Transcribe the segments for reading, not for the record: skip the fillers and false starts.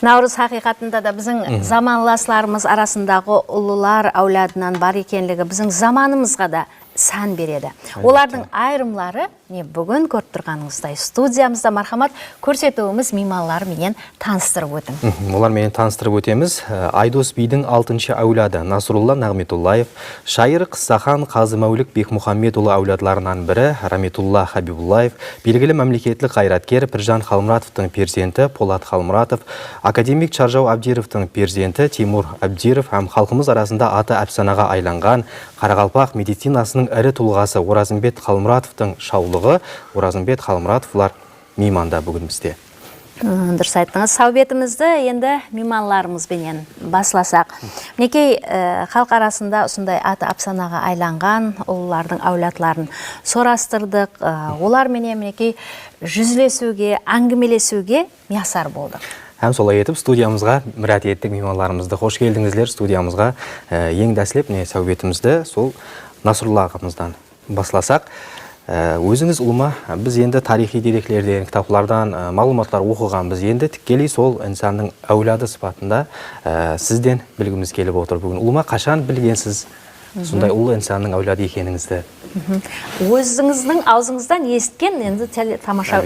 Наурыз хақиқатында да біздің заманластарымыз арасындағы ұлылар әулядынан бар екенлігі біздің заманымызға да сән береді. Олардың айрымлары бүгін көріп тұрғаныңыздай студиямызда мархамат көрсетуіміз меймандарменен таныстырып өтің. Олармен таныстырып өтеміз. Айдос бидің 6-шы әулады Насрулла Нағметуллаев, шайыр Қыссахан Қазы Мәулік Бекмұхаммедұлы әуладларынан бірі Рамитулла Хабибуллаев, белгілі мемлекеттік қайраткер Піржан Қалмұратовтың перзенті Полат Қалмұратов, академик Чаржау Абдировтың перзенті Тимур Абдиров һәм халқымыз арасында аты әпсанаға айланған Қарақалпақ медицинасының ірі тұлғасы Оразымбет Қалмұратовтың шаулығы Оразымбет Қалмұратовлар мейманда бүгін бізде. Дұрыс айттыңыз. Саубетімізді енді мейманларымызбенен басласақ. Мінекей халық арасында осындай аты әпсанаға айланған ұлылардың әулатларын сорастырдық. Оларменен мінекей жүзлесуге, әңгімелесуге мясар болдық. Һәм солай етіп студиямызға мұрат еттік мейманларымызды. Қош келдіңіздер студиямызға. Ең дәсілеп сәубетімізді сол Насрулла ағамыздан басласақ. Өзіңіз ұлыма, біз енді тарихи деректерден, кітаплардан мағлұматтар оқыған, біз енді тікелей сол инсанның әулады сыпатында сізден білгіміз келіп отыр. Бүгін ұлыма қашан білгенсіз сондай ұлы инсанның әулады екеніңізді? Өзіңіздің аузыңыздан есткен енді телетамаша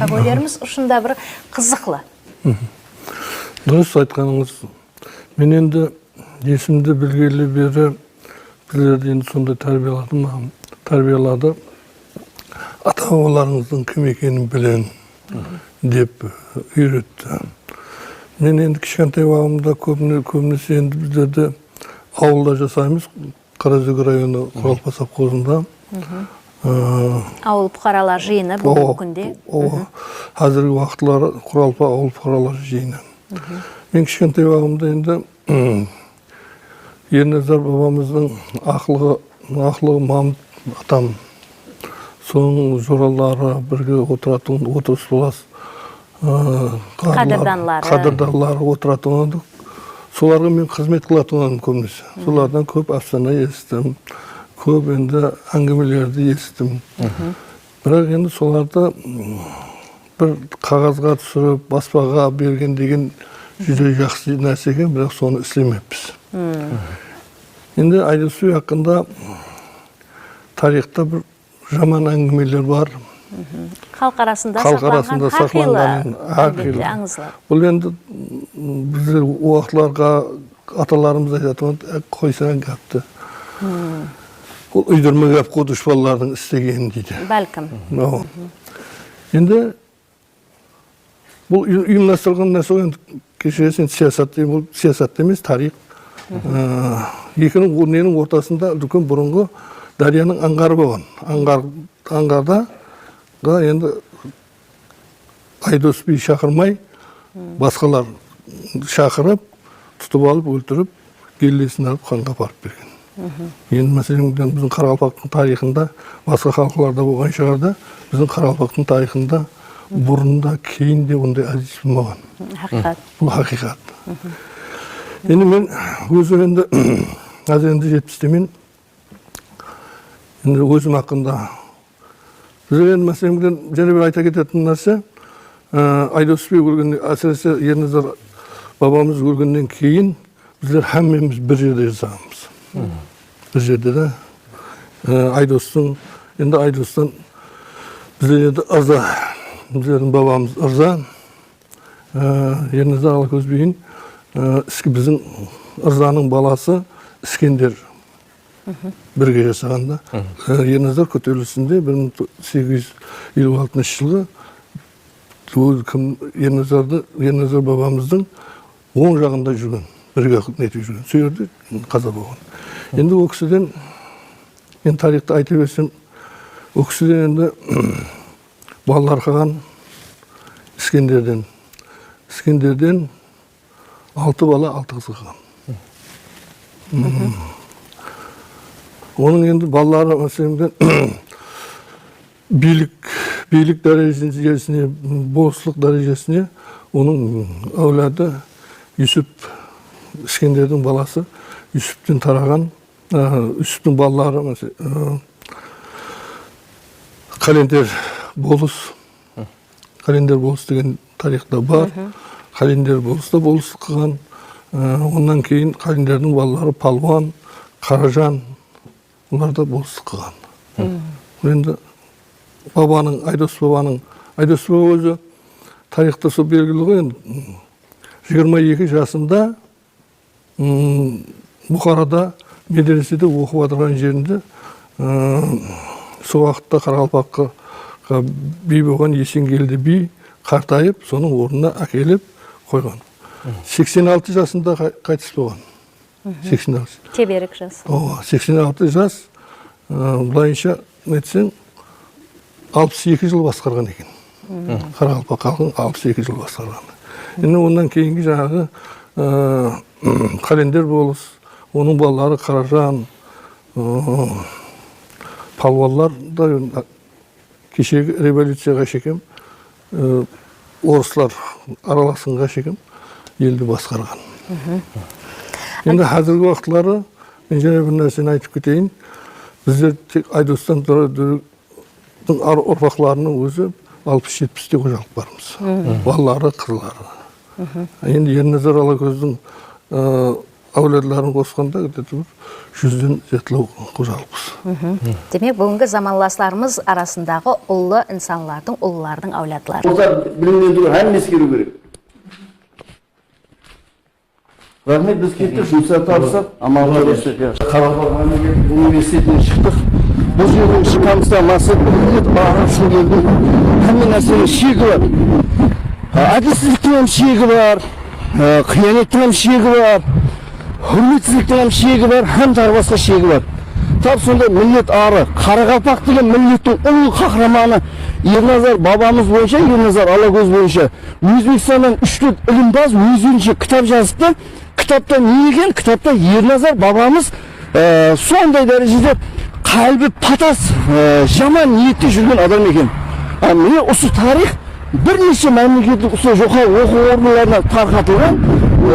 көйлеріміз ұшында бір қызықлы. Дұрыс айтқаныңыз. Мен енді есімді білгелі бері білерді енді сондай тәрбиелады. Ата-бабаларыңыздың кім екенін білен деп үйретті. Мен енді кішкентай уақытымда көбінесе енді біздерді ауылда жасаймыз. Қаразүгір районы Құралпа совхозында. Ауыл бұқаралар жиыны бұл күнде. Қазіргі уақытлары Құралпа ауыл бұқаралар жиыны. Мен кішкентай уақытымда енді Ерназар бабамыздың ақылы Мамыт атам, соның жоралары бірге отыратын, отырыс қадырданлары отыратын. Соларға мен қызмет қылатын көбінесе. Солардан көп әфсана естім, көп енді әңгімелерді естім. Бірақ енді соларды бір қағазға түсіріп, баспаға берген деген жүре жақсы нәрсеге, бірақ соны істемеппіз. Енді Айдосу хақында тарихта бір жаман әңгімелер бар. Халық арасында сақланған аңызлар. Бұл енді біздер уақытларға аталарымыз айтатын қойсаң қапты. Ол үйдірме қап қой дұшпалардың істегенін дейді. Бәлкім. Енді бұл ұйымдастырылған нәрсе кешіресің саясат деймін, бұл саясат емес, тарих. Екінің ненің ортасында үлкен бұрынғы дарияның аңғары болған. Аңғарда енді Айдос би шақырмай, басқалар шақырып, тұтып алып, өлтіріп, келлесін алып қанға апарып берген. Енді мәселен біздің Қарақалпақтың тарихында, басқа халқыларда болған шығарда, біздің Қарақалпақтың тарихында бұрында кейін де ондай әдіс болмаған. Бұл хақиқат. Енді мен өзім енді қазір енді 70-темен енді өзім хақында біздер енді мәселен және бір айта кететін нәрсе, Айдос би өлгеннен, әсіресе Ерназар бабамыз өлгеннен кейін біздер әммеміз бір жерде жасағанбыз. Бір жерде де енді Айдостан біздер енді ырза, біздердің бабамыз ырза, Ерназар Алакөз биін біздің ырзаның баласы Іскендер бірге жасағанда. Ерназар көтерілісінде 1856 жылғы Ерназар бабамыздың оң жағында жүрген, бірге нетіп жүрген, сөйерді қаза болған. Енді ол кісіден, мен тарихты айта берсем, ол кісіден енді балалар қалған Іскендерден 6 бала 6 қыз қалған. Оның енді балалары мәселен билік дәрежесіне, болыслық дәрежесіне оның әулады Юсуп, Іскендердің баласы Юсуптен тараған, Юсуптың балалары Қалендер болыс деген тарихта бар. Қалендер болыста болыстық қылған. Ондан кейін қалендердің балалары Палуан, Қаражан, олар да болыстық қылған. Енді Айдос баба өзі тарихта сол белгілі ғой, 22 жасында Бұқарада медреседе оқып отырған жерінде сол уақытта Қарақалпаққа би болған Есенгелді би қартайып, соның орнына әкеліп қойған. 86 жасында қайтыс болған. 86. Теберік жас. 86 жас, бұлайынша нетсең 62 жыл басқарған екен. Қарақалпақ халқын 62 жыл басқарған. Енді ондан кейінгі жаңағы Қалендер болыс, оның балалары Қаражан, палуанлар да кешегі революцияға шекем, орыслар араласынға шекем, елді басқарған. Енді қазіргі уақытлары, мен және бір нәрсені айтып кетейін, біздер тек Айдостан Төрөдің ұрпақларының өзі 60-70-те қожалық бармыз. Балалары, қызлары. Енді Ерназар Алакөздің әулетларын қосқанда 100-ден жетілу қожалықпыз. Демек, бүгінгі заманластарымыз арасындағы ұлы инсанлардың, ұлылардың әулетлары. Олар білімдерді ән ескеру керек. Рахмет, біз кеттік, жұмса табысақ, аманға өстік. Қарақалпақ университетінен шықтық. Бұл жердің шыққанымызда мақсат бағын үшін келдім. Қандай нәрсенің шегі бар. Әділсіздіктің шегі бар, қиянеттің шегі бар, құрметсіздіктің шегі бар, һәм тағы басқа шегі бар. Тап сонда миллет ары, Қарақалпақ деген миллеттің ұлы қахраманы Ерназар бабамыз бойынша, Ерназар Алакөз бойынша Өзбекстаннан 3-4 ілімбаз өзінше кітап жазыпты. Кітапта не екен? Кітапта Ерназар бабамыз сондай дәрежеде қалбі патас, жаман ниетте жүрген адам екен. Міне осы тарих бірнеше мемлекеттік жоғары оқу орындарына тарқатылған,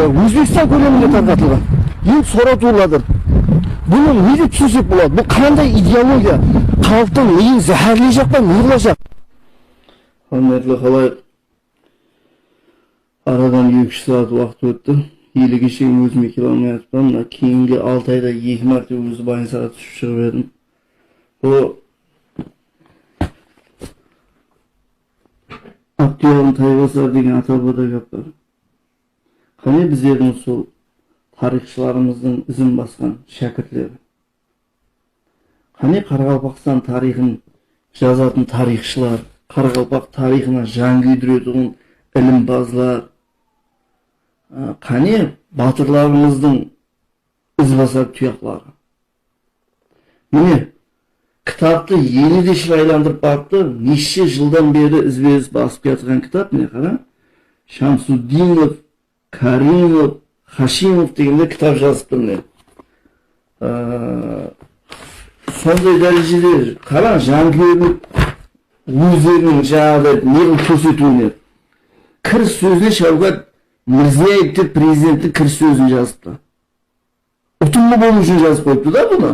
Өзбекстан көлемінде тарқатылған. Ең соратуладыр. Бұны не деп түсінсек болады? Бұл қандай идеология? Халықтың миын зәһәрлей жақ па, не қылacak? Құрметті қалайық. Арадан 2 сағат уақыт өтті. Елі кешегі өзіме келе алмай жатпам. Кейінгі 6 айда 2 мәрте өзі больницаға түсіп шығып едім. Бұл Ақтиялың Тайбасар деген ата-бабада кеп бар. Қане біздердің сол тарихшыларымыздың ізін басқан шәкіртлері. Қане Қарақалпақстан тарихын жазатын тарихшылар, Қарақалпақ тарихына жан күйдіретін ілімбазлар. Қане батырларымыздың ізбасар тұяқлары. Міне, кітапты ені де шырайландырып барыпты, неше жылдан бері ізбез басып жатқан кітап, міне қара. Шамсуддинов, Каримов, Хашимов дегенде кітап жазыпты міне. Сондай дәрежеде қара жанкүйерлік өздерінің жаңағыдай неғыл көрсетуіне. Кір сөзіне Шавкат Мирзияевтер президенттің кір сөзін жазыпты. Ұтымлы болу үшін жазып қойыпты да бұны.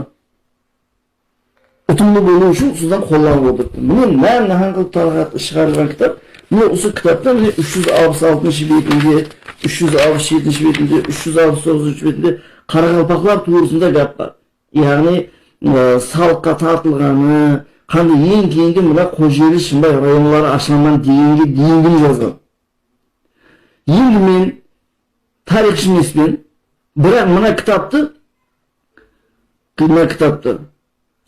Ұтымлы болу үшін содан қолданып отырыпты. Мұның мән қылып тарқатып шығарылған кітап. Міне осы кітаптан 366 бетінде, 367 бетінде, 369 бетінде Қарақалпақлар турасында гәп бар. Яғни салыққа тартылғаны, қандай ең кейінгі мына Қожелі Шымбай районлары ашылған дегенге дейінгі жазған. Енді мен тарихшы емеспін, бірақ мына кітапты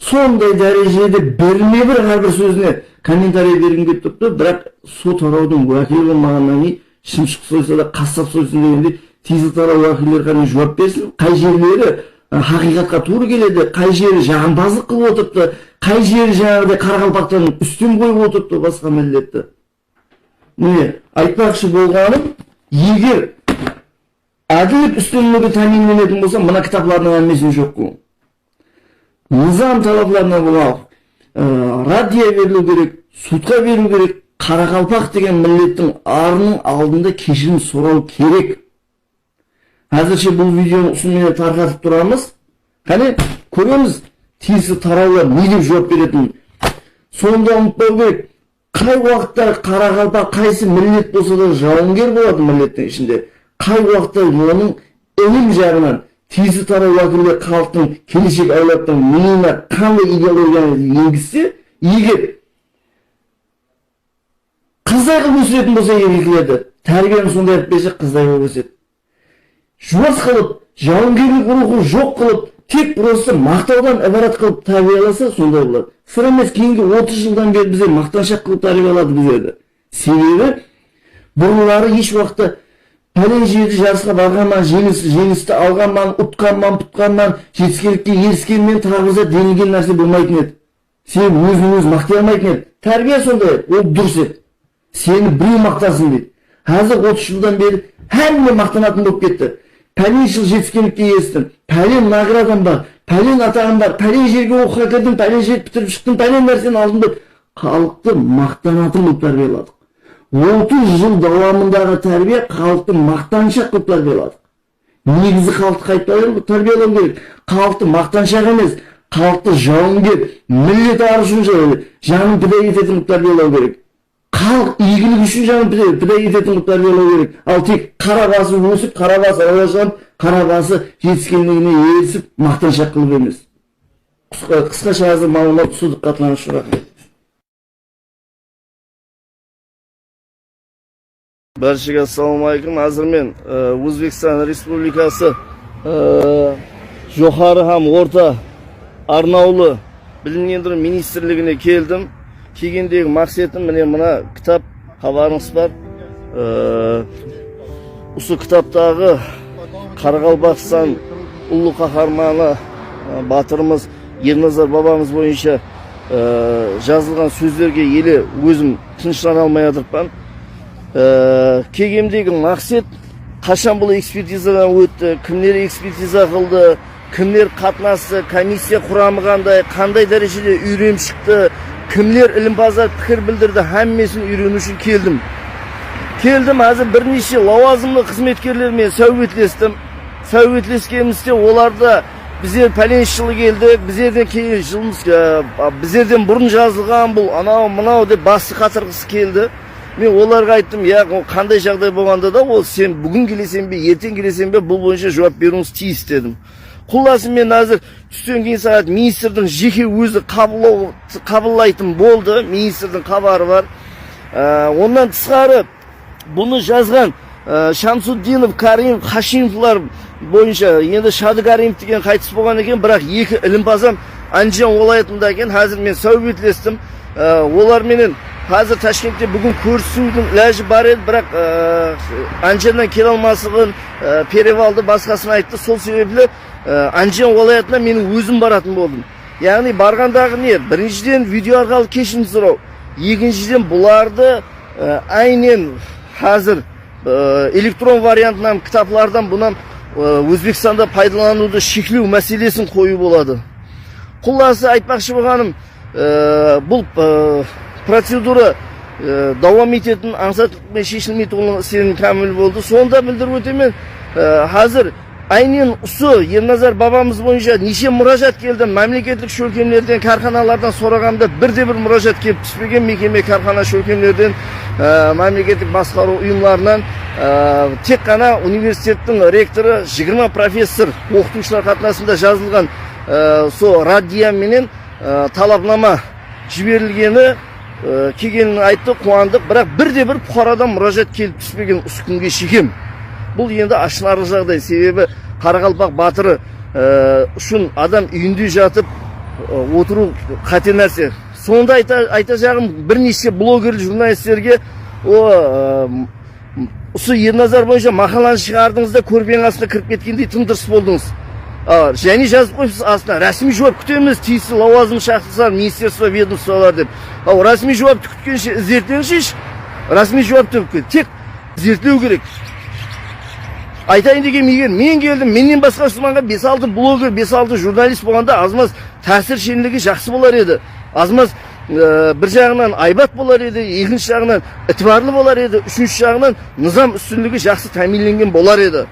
сондай дәрежеде берілмей бір әрбір сөзіне комментарий бергім келіп тұрды, бірақ сот тараудың уәкілі болмағаннан кейін шымшық сойса да қасап сойсын дегенде тезі тарау уәкілдері қане жауап берсін, қай жерлері хақиқатқа тура келеді, қай жері жағымпаздық қылып отырыпты, қай жері жаңағыдай Қарақалпақтан үстем қойып отырыпты басқа миллетті. Міне, айтпақшы болғаным, егер әділет үстемдігі тәминленетін болса, мына кітаплардың әңгімесін жоқ қой. Низам талапларына болмақ, радия берілу керек, сотқа беру керек, Қарақалпақ деген миллеттің арының алдында кешірім сұрау керек. Әзірше бұл видеоны ұсынмені тарқатып тұрамыз. Қане, көреміз тиісті тараулар не деп жауап беретін. Сонда ұмытпау керек, Қай уақытта Қарақалпақ қайсы миллет болса да жауынгер болады миллеттің ішінде. Қай уақытта оның ілім жағынан тиісті тарау уәкілдері халықтың келешек әулеттің миына қандай идеологияны енгізсе, егер қыздай қылып өсіретін болса еркелерді, тәрбиені сондай етпесе қыздай қылып өседі. Жуас қылып, жауынгерлік рухы жоқ қылып, тек просто мақтаудан ібарат қылып тәрбиеласа, сондай болады. Сыр емес, кейінгі 30 жылдан бері біздер мақтаншақ қылып тәрбиелады біздерді. Себебі бұрынлары еш уақытта пәлен жерде жарысқа барғанман, жеңісті алғанман, ұтқанман, пұтқанман, жетіскерлікке еріскенмен тағызда денілген нәрсе болмайтын еді. Себебі өзін мақтай алмайтын еді. Тәрбие сондай, ол дұрыс еді. Сені біреу мақтасын дейді. Қазір 30 жылдан бері әріне мақтанатын болып кетті. Пәлен жыл жетіскерлікке ерістім, пәлен наградам бар, пәлен атағым бар, пәлен жерге оқуға кірдім, пәлен жерді бітіріп шықтым, пәлен нәрсені алдым деп халықты мақтанатын болып тәрбиеладық. 30 жыл давамындағы тәрбие халықты мақтаншақ қылып тәрбиеладық. Негізі халықты қайтпай тәрбиелау керек. Халықты мақтаншақ емес, халықты жауынгер, миллет аршын жанын піда ететін тәрбиелау керек. Халық игілік үшін жанын піда ететін тәрбиелау керек. Ал тек қара басы өсіп, қара басы ауашанып, қара басы жетіскендігіне ерісіп, мақтаншақ қылып емес. Қысқаша азыр мағлұмат судық қатланышы рахмет. Баршаға ассалаумағалейкум. Азыр мен Өзбекстан Республикасы жоғары һәм орта арнаулы білім беру министрлігіне келдім. Келгендегі мақсатым міне мына кітап, хабарыңыз бар. Осы кітаптағы Қарақалпақстан ұлы қаһарманы батырымыз Ерназар бабамыз бойынша жазылған сөздерге елі өзім тыныштана алмай жатырмын. Келгендегі мақсат қашан бұл экспертизадан өтті, кімдер экспертиза қылды, кімдер қатынасты, комиссия құрамы қандай дәрежеде үйреніп шықты, кімдер ілімпаздар пікір білдірді, әммесін үйрену үшін келдім. Қазір бірнеше лауазымды қызметкерлермен сәуетлестім. Сәуетлескенімізде оларда біздер пәлен жылы келдік, біздерден бұрын жазылған бұл, анау, мынау деп басы қатырғысы келді. Мен оларға айттым, қандай жағдай болғанда да, ол сен бүгін келесен бе, ертең келесен бе, бұл бойынша жауап беруіңіз тиіс дедім. Құласын мен әзір түстен кейін сағат министрдің жеке өзі қабылдайтын болды, министрдің хабары бар. Ондан тысқары бұны жазған Шамсуддинов, Карим, Хашимовлар бойынша, енді Шады Каримов деген қайтыс болған екен, бірақ екі ілімпазам Анжан олайтында екен. Қазір мен сәуетлестім. Оларменен қазір Ташкентте бүгін көрісудің ләжі бар еді, бірақ Анжаннан келе алмасығын перевалды басқасын айтты. Сол себеплі Анжан олаятына менің өзім баратын болдым. Яғни барғандағы не? Біріншіден видео арқылы кешірім сұрау. Екіншіден бұларды айнен қазір электрон вариантынан кітаплардан бұнан Өзбекстанда пайдалануды шектеу мәселесін қою болады. Құласы айтпақшы болғаным, бұл процедура давам ететін аңсатылықпен шешілмейді, оның сенің кәміл болды. Сонда білдіріп өтемен, қазір айнен ұсы Ерназар бабамыз бойынша неше мұражат келді. Мемлекеттік шөлкемлерден, карханалардан сұрағанда бірде-бір мұражат келіп түспеген. Мекеме, кархана, шөлкемлерден, мемлекеттік басқару ұйымларынан тек қана университеттің ректоры 20 профессор оқытушылар қатынасында жазылған со радия менен талапнама жіберілгені келгенін айтты, қуандық. Бірақ бірде-бір бұқарадан мұражат келіп түспеген осы күнге шекем. Бұл енді ашынарлық жағдай. Себебі Қарақалпақ батыры үшін адам үйінде жатып отыру қате нәрсе. Сонда айта жағым бірнеше блогер журналистерге осы Ерназар бойынша мақаланы шығардыңыз да көрпенің астына кіріп кеткендей тым дұрыс болдыңыз. Және жазып қойыпсыз астына рәсми жауап күтеміз, тиісті лауазым шақырсар, министерство, ведомстволар деп. Рәсми жауапты күткенше іздертеңізші, рәсми жауапты тек зерттеу керек. Айтайын деген егер мен келдім, менен басқа Үсманға 5-6 блогер, 5-6 журналист болғанда азмаз тәсір шенлігі жақсы болар еді. Азмаз бір жағынан айбат болар еді, екінші жағынан ітібарлы болар еді, үшінші жағынан низам үстінлігі жақсы тәминленген болар еді.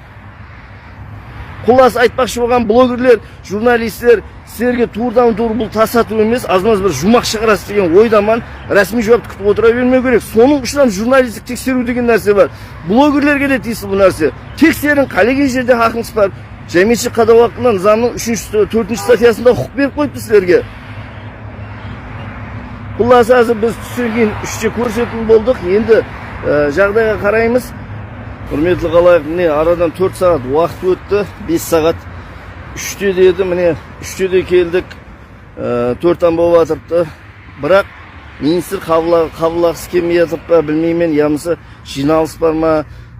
Құлас айтпақшы болған блогерлер, журналистер, сіздерге турдан-тур бұл тасату емес, азмаз бір жұмақ шығарасыз деген ойдаман, рәсми жауапты күтіп отыра бермеу керек. Соның ұшынан журналистік тексеру деген нәрсе бар. Блогерлерге де тиісті бұл нәрсе. Тексерін, қалеген жерде хақыңыз бар. Жәмеші қадауақынан заңның 4-4 статьясында құқық беріп қойыпты сіздерге. Құлас азы біз түсірген 3-те көрсетім болдық. Енді жағдайға қараймыз. Құрметті қалайық, міне арадан 4 сағат уақыт өтті, 5 сағат. 3-те деді, міне 3-те де келдік, 4-тан болып атырыпты. Бірақ министр қабылағысы келмей атып па, білмеймен, ямысы жиналыс бар ма,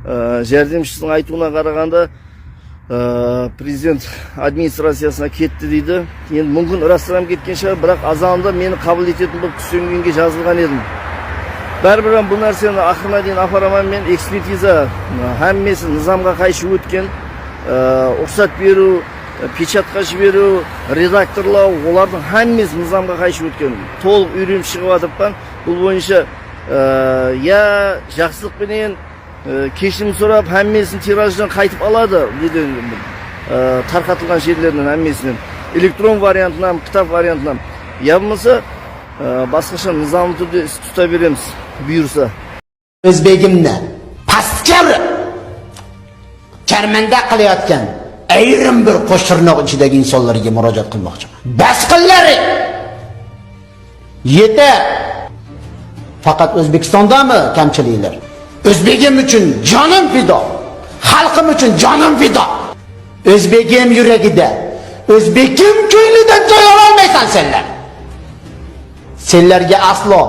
жәрдемшісінің айтуына қарағанда президент администрациясына кетті дейді. Енді мүмкін растырам кеткен шығар, бірақ азанында мені қабыл ететін бұл түсінгенге жазылған едім. Бәрібір бұл нәрсені ақырына дейін апараман мен экспертиза әммесі низамға қайшы өткен, ұқсат беру, печатқа жіберу, редакторлау, олардың әммесі низамға қайшы өткен. Толық үйреніп шығып атырпан. Бұл бойынша жақсылықпенен кешірім сұрап, әммесін тираждан қайтып алады, дейді тарқатылған жерлерінен әммесінен. Электрон вариантынан, кітап вариантынан. Болмаса басқаша низамды түрде іс тұта береміз, бұйырса. Өзбегімні пастқа ұрып, кәрмәнді қылıyatқан ayrim bir qo'shtirnoq ichidagi insonlarga murojaat qilmoqchiman. Bas qillari. Yeta. Faqat O'zbekistondami kamchiliklar? O'zbegim uchun jonim fido. Xalqim uchun jonim fido. O'zbegim yuragida, O'zbegim ko'nglida joy olmaysan senlar. Senlarga aslo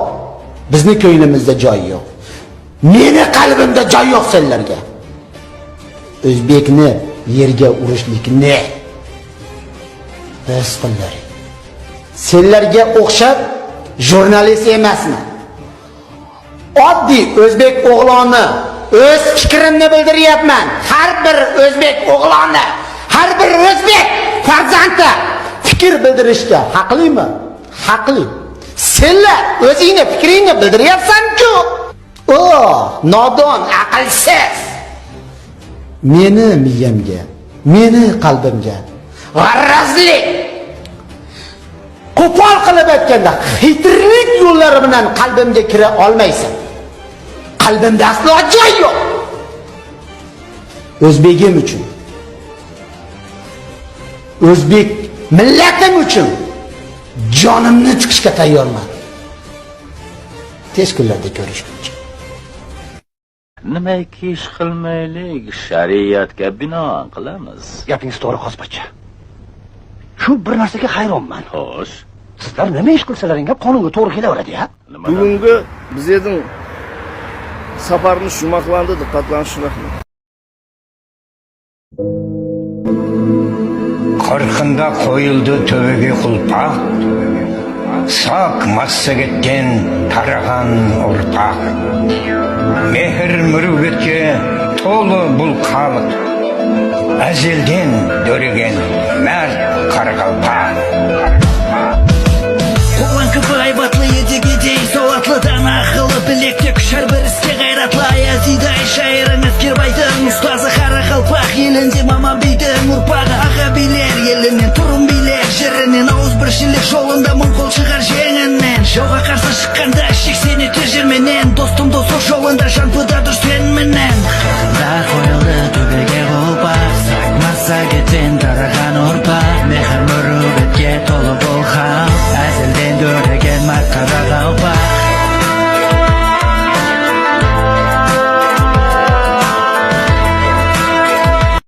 bizni ko'nglimizda joy yo'q. Meni qalbimda joy yo'q senlarga. O'zbekni yerga urishlikni bas qillari. Senlarga o'xshab jurnalist emasman. Oddiy o'zbek o'g'loni o'z fikrimni bildiryapman. Har bir o'zbek o'g'loni, har bir o'zbek farzandi fikr bildirishga haqlimi? Haqli. Senlar o'zingni fikringni bildiryapsan-ku. Nodon, aqlsiz. Meni miyamga, meni qalbimga g'arazlik, qo'pol qilib aytganda xitrlik yo'llari bilan qalbimga kira olmaysan. Qalbimda aslo joy yo'q. O'zbegim uchun, o'zbek millatim uchun jonimni tikishga tayyorman. Tez kunlarda ko'rishguncha. Nimaiki ish qilmaylik, shariatga binoan qilamiz. Gapingiz to'g'ri Qospacha. Shu bir narsaga hayronman. Xo'sh, Sizlar nima ish qilsalaring ham qonunga to'g'ri kelaveradi-ya. Bugungi bizning safarimiz shumaqlandi, diqqatlanish rahmat. Qirqinda qo'yildi töbege qulpaq, sak massa ketgan tarag'an o'rtaq. Mehr muruvvetga to'li bul xalq, azildan do'rigan mard qarg'alpaq. Oğlan kıpı aybatlı yedik savatlıdan akıllı bilekte kışar